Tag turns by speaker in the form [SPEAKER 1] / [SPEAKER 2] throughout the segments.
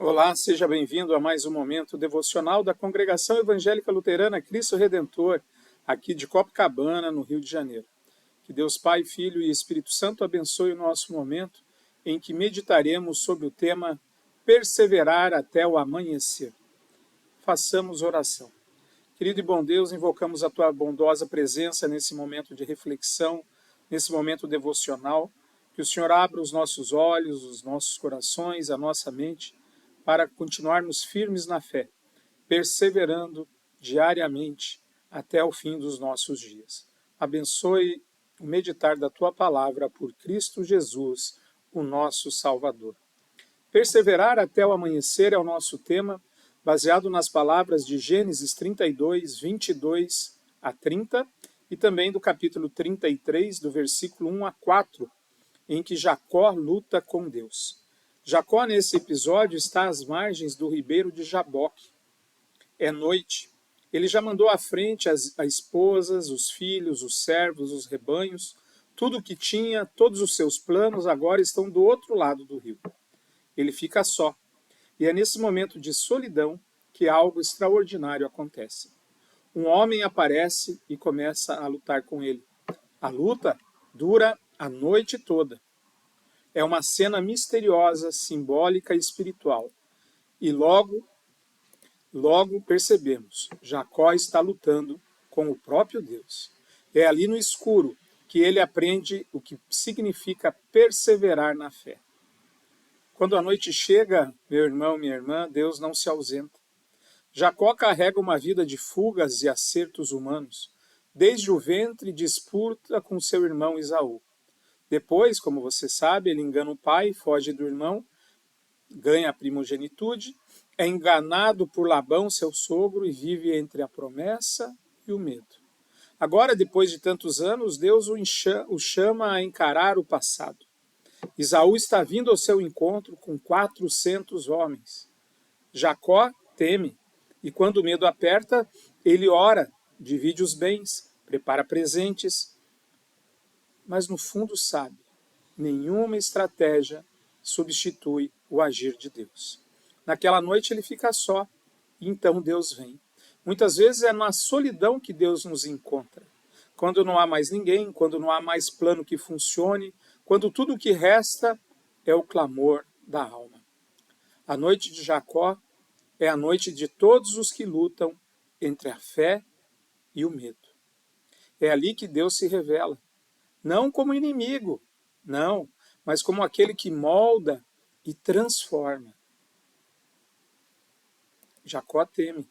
[SPEAKER 1] Olá, seja bem-vindo a mais um momento devocional da Congregação Evangélica Luterana Cristo Redentor, aqui de Copacabana, no Rio de Janeiro. Que Deus Pai, Filho e Espírito Santo abençoe o nosso momento em que meditaremos sobre o tema Perseverar até o amanhecer. Façamos oração. Querido e bom Deus, invocamos a Tua bondosa presença nesse momento de reflexão, nesse momento devocional, que o Senhor abra os nossos olhos, os nossos corações, a nossa mente, para continuarmos firmes na fé, perseverando diariamente até o fim dos nossos dias. Abençoe o meditar da Tua palavra por Cristo Jesus, o nosso Salvador. Perseverar até o amanhecer é o nosso tema, baseado nas palavras de Gênesis 32, 22 a 30, e também do capítulo 33, do versículo 1 a 4, em que Jacó luta com Deus. Jacó, nesse episódio, está às margens do ribeiro de Jaboque. É noite. Ele já mandou à frente as esposas, os filhos, os servos, os rebanhos, tudo o que tinha, todos os seus planos agora estão do outro lado do rio. Ele fica só. E é nesse momento de solidão que algo extraordinário acontece. Um homem aparece e começa a lutar com ele. A luta dura a noite toda. É uma cena misteriosa, simbólica e espiritual. E logo percebemos, Jacó está lutando com o próprio Deus. É ali no escuro que ele aprende o que significa perseverar na fé. Quando a noite chega, meu irmão, minha irmã, Deus não se ausenta. Jacó carrega uma vida de fugas e acertos humanos. Desde o ventre disputa com seu irmão Esaú. Depois, como você sabe, ele engana o pai, foge do irmão, ganha a primogenitude, é enganado por Labão, seu sogro, e vive entre a promessa e o medo. Agora, depois de tantos anos, Deus o chama a encarar o passado. Esaú está vindo ao seu encontro com 400 homens. Jacó teme, e quando o medo aperta, ele ora, divide os bens, prepara presentes, mas no fundo sabe, nenhuma estratégia substitui o agir de Deus. Naquela noite ele fica só, e então Deus vem. Muitas vezes é na solidão que Deus nos encontra. Quando não há mais ninguém, quando não há mais plano que funcione, quando tudo o que resta é o clamor da alma. A noite de Jacó é a noite de todos os que lutam entre a fé e o medo. É ali que Deus se revela. Não como inimigo, não, mas como aquele que molda e transforma. Jacó teme,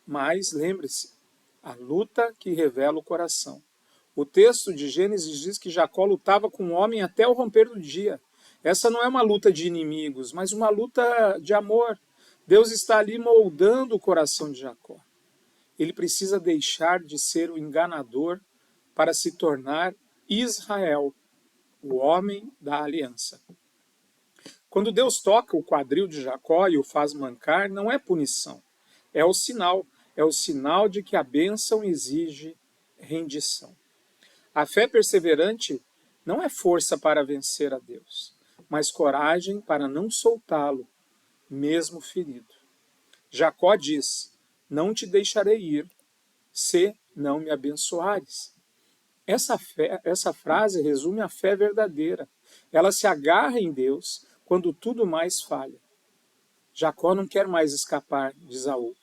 [SPEAKER 1] mas lembre-se, a luta que revela o coração. O texto de Gênesis diz que Jacó lutava com o homem até o romper do dia. Essa não é uma luta de inimigos, mas uma luta de amor. Deus está ali moldando o coração de Jacó. Ele precisa deixar de ser o enganador para se tornar Israel, o homem da aliança. Quando Deus toca o quadril de Jacó e o faz mancar, não é punição, é o sinal de que a bênção exige rendição. A fé perseverante não é força para vencer a Deus, mas coragem para não soltá-lo, mesmo ferido. Jacó diz, não te deixarei ir, se não me abençoares. Essa frase resume a fé verdadeira. Ela se agarra em Deus quando tudo mais falha. Jacó não quer mais escapar de Esaú.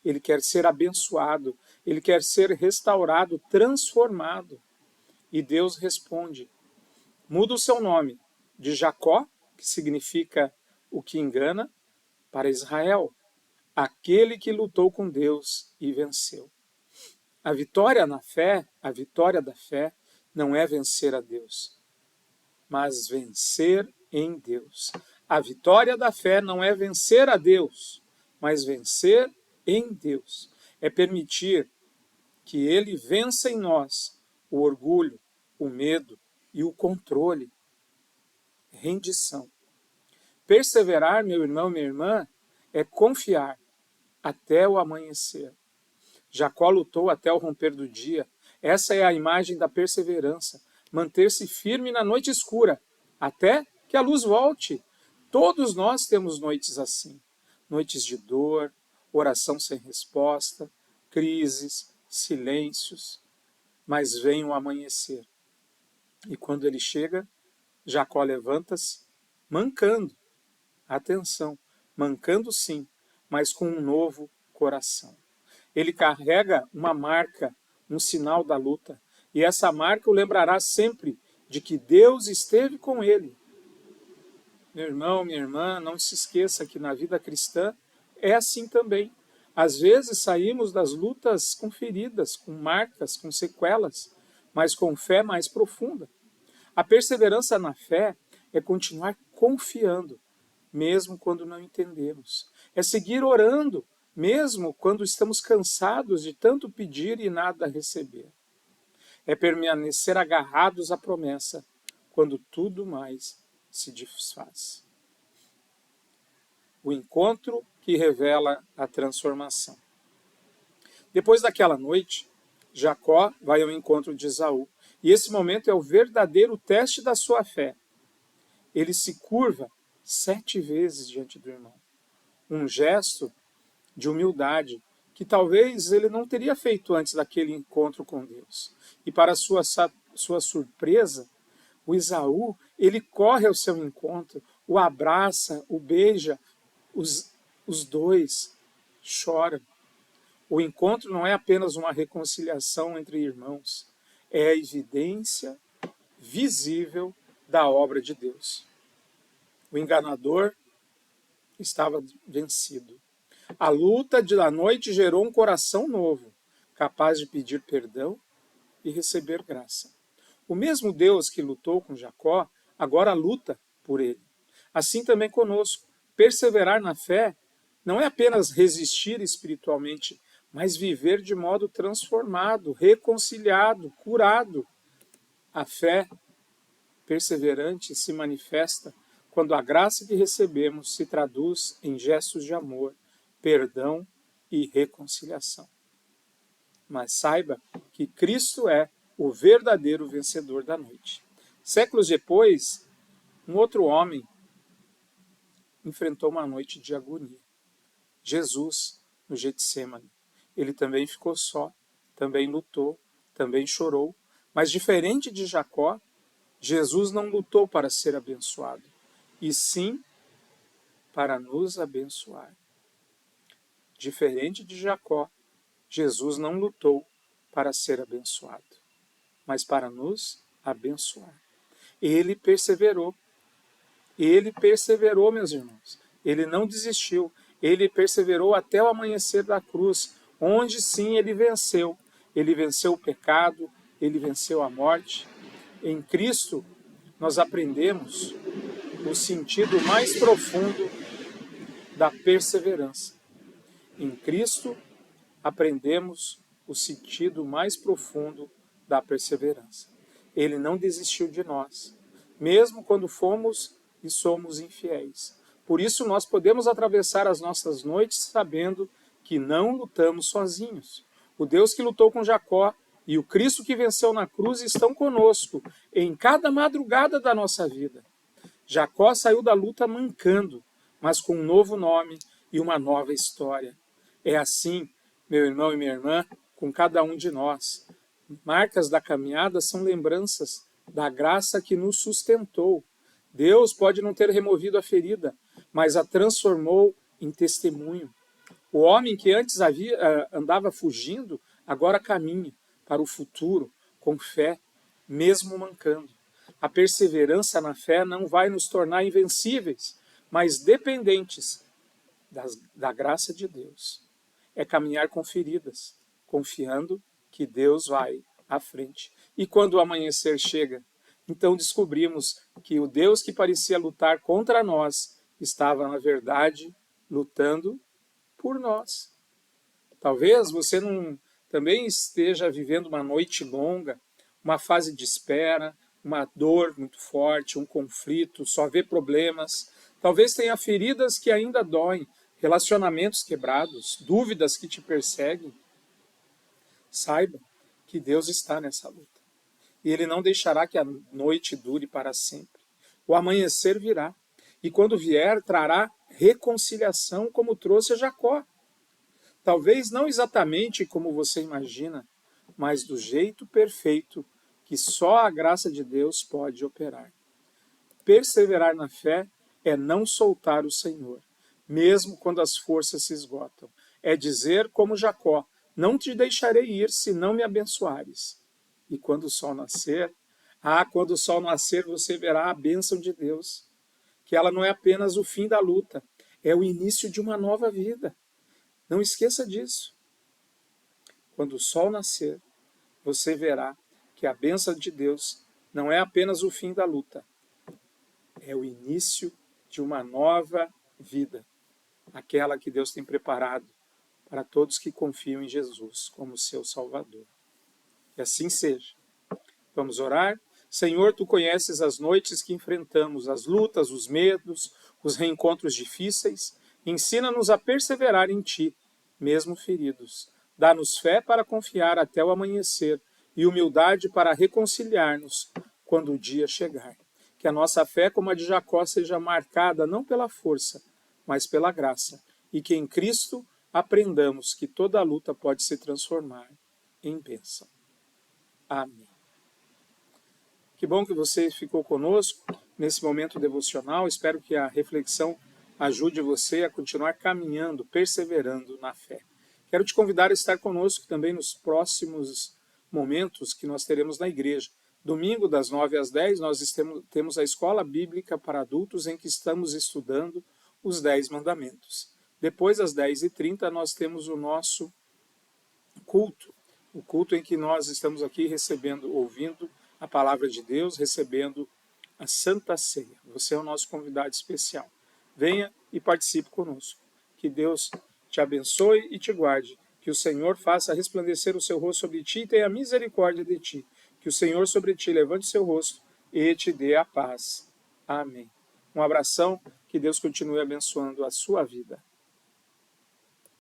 [SPEAKER 1] Ele quer ser abençoado, ele quer ser restaurado, transformado. E Deus responde, muda o seu nome de Jacó, que significa o que engana, para Israel, aquele que lutou com Deus e venceu. A vitória na fé, a vitória da fé, não é vencer a Deus, mas vencer em Deus. A vitória da fé não é vencer a Deus, mas vencer em Deus. É permitir que Ele vença em nós o orgulho, o medo e o controle. Rendição. Perseverar, meu irmão, minha irmã, é confiar até o amanhecer. Jacó lutou até o romper do dia. Essa é a imagem da perseverança. Manter-se firme na noite escura, até que a luz volte. Todos nós temos noites assim. noites de dor, oração sem resposta, crises, silêncios, mas vem o amanhecer. E quando ele chega, Jacó levanta-se, mancando, atenção, mancando sim, mas com um novo coração. Ele carrega uma marca, um sinal da luta, e essa marca o lembrará sempre de que Deus esteve com ele. Meu irmão, minha irmã, não se esqueça que na vida cristã é assim também. Às vezes saímos das lutas com feridas, com marcas, com sequelas, mas com fé mais profunda. A perseverança na fé é continuar confiando, mesmo quando não entendemos. É seguir orando, mesmo quando estamos cansados de tanto pedir e nada receber. É permanecer agarrados à promessa, quando tudo mais se desfaz. O encontro que revela a transformação. Depois daquela noite, Jacó vai ao encontro de Esaú. E esse momento é o verdadeiro teste da sua fé. Ele se curva 7 vezes diante do irmão. Um gesto de humildade que talvez ele não teria feito antes daquele encontro com Deus. E para sua surpresa, o Esaú, ele corre ao seu encontro, o abraça, o beija, os dois choram. O encontro não é apenas uma reconciliação entre irmãos, é a evidência visível da obra de Deus. O enganador estava vencido. A luta da noite gerou um coração novo, capaz de pedir perdão e receber graça. O mesmo Deus que lutou com Jacó, agora luta por ele. Assim também conosco. Perseverar na fé não é apenas resistir espiritualmente, mas viver de modo transformado, reconciliado, curado. A fé perseverante se manifesta quando a graça que recebemos se traduz em gestos de amor, perdão e reconciliação. Mas saiba que Cristo é o verdadeiro vencedor da noite. Séculos depois, um outro homem enfrentou uma noite de agonia. Jesus, no Getsêmani. Ele também ficou só, também lutou, também chorou, mas diferente de Jacó, Jesus não lutou para ser abençoado, e sim para nos abençoar. Diferente de Jacó, Jesus não lutou para ser abençoado, mas para nos abençoar. Ele perseverou, meus irmãos. Ele não desistiu, ele perseverou até o amanhecer da cruz, onde sim ele venceu. Ele venceu o pecado, ele venceu a morte. Em Cristo, nós aprendemos o sentido mais profundo da perseverança. Em Cristo, aprendemos o sentido mais profundo da perseverança. Ele não desistiu de nós, mesmo quando fomos e somos infiéis. Por isso nós podemos atravessar as nossas noites sabendo que não lutamos sozinhos. O Deus que lutou com Jacó e o Cristo que venceu na cruz estão conosco em cada madrugada da nossa vida. Jacó saiu da luta mancando, mas com um novo nome e uma nova história. É assim, meu irmão e minha irmã, com cada um de nós. Marcas da caminhada são lembranças da graça que nos sustentou. Deus pode não ter removido a ferida, mas a transformou em testemunho. O homem que antes andava fugindo, agora caminha para o futuro com fé, mesmo mancando. A perseverança na fé não vai nos tornar invencíveis, mas dependentes da graça de Deus. É caminhar com feridas, confiando que Deus vai à frente. E quando o amanhecer chega, então descobrimos que o Deus que parecia lutar contra nós estava, na verdade, lutando por nós. Talvez você também esteja vivendo uma noite longa, uma fase de espera, uma dor muito forte, um conflito, só vê problemas. Talvez tenha feridas que ainda doem, relacionamentos quebrados, dúvidas que te perseguem. Saiba que Deus está nessa luta. E Ele não deixará que a noite dure para sempre. O amanhecer virá. E quando vier, trará reconciliação como trouxe a Jacó. Talvez não exatamente como você imagina, mas do jeito perfeito que só a graça de Deus pode operar. Perseverar na fé é não soltar o Senhor, mesmo quando as forças se esgotam. É dizer como Jacó: não te deixarei ir se não me abençoares. E quando o sol nascer, quando o sol nascer você verá a bênção de Deus, que ela não é apenas o fim da luta, é o início de uma nova vida. Não esqueça disso. Quando o sol nascer, você verá que a bênção de Deus não é apenas o fim da luta, é o início de uma nova vida, aquela que Deus tem preparado para todos que confiam em Jesus como seu Salvador. Que assim seja. Vamos orar? Senhor, Tu conheces as noites que enfrentamos, as lutas, os medos, os reencontros difíceis. Ensina-nos a perseverar em Ti, mesmo feridos. Dá-nos fé para confiar até o amanhecer e humildade para reconciliar-nos quando o dia chegar. Que a nossa fé, como a de Jacó, seja marcada não pela força, mas pela graça, e que em Cristo aprendamos que toda luta pode se transformar em bênção. Amém. Que bom que você ficou conosco nesse momento devocional. Espero que a reflexão ajude você a continuar caminhando, perseverando na fé. Quero te convidar a estar conosco também nos próximos momentos que nós teremos na igreja. Domingo, das 9 às 10, nós temos a Escola Bíblica para Adultos, em que estamos estudando os 10 Mandamentos. Depois, às 10h30, nós temos o nosso culto. O culto em que nós estamos aqui recebendo, ouvindo a palavra de Deus, recebendo a Santa Ceia. Você é o nosso convidado especial. Venha e participe conosco. Que Deus te abençoe e te guarde. Que o Senhor faça resplandecer o seu rosto sobre ti e tenha misericórdia de ti. Que o Senhor sobre ti levante seu rosto e te dê a paz. Amém. Um abração. Que Deus continue abençoando a sua vida.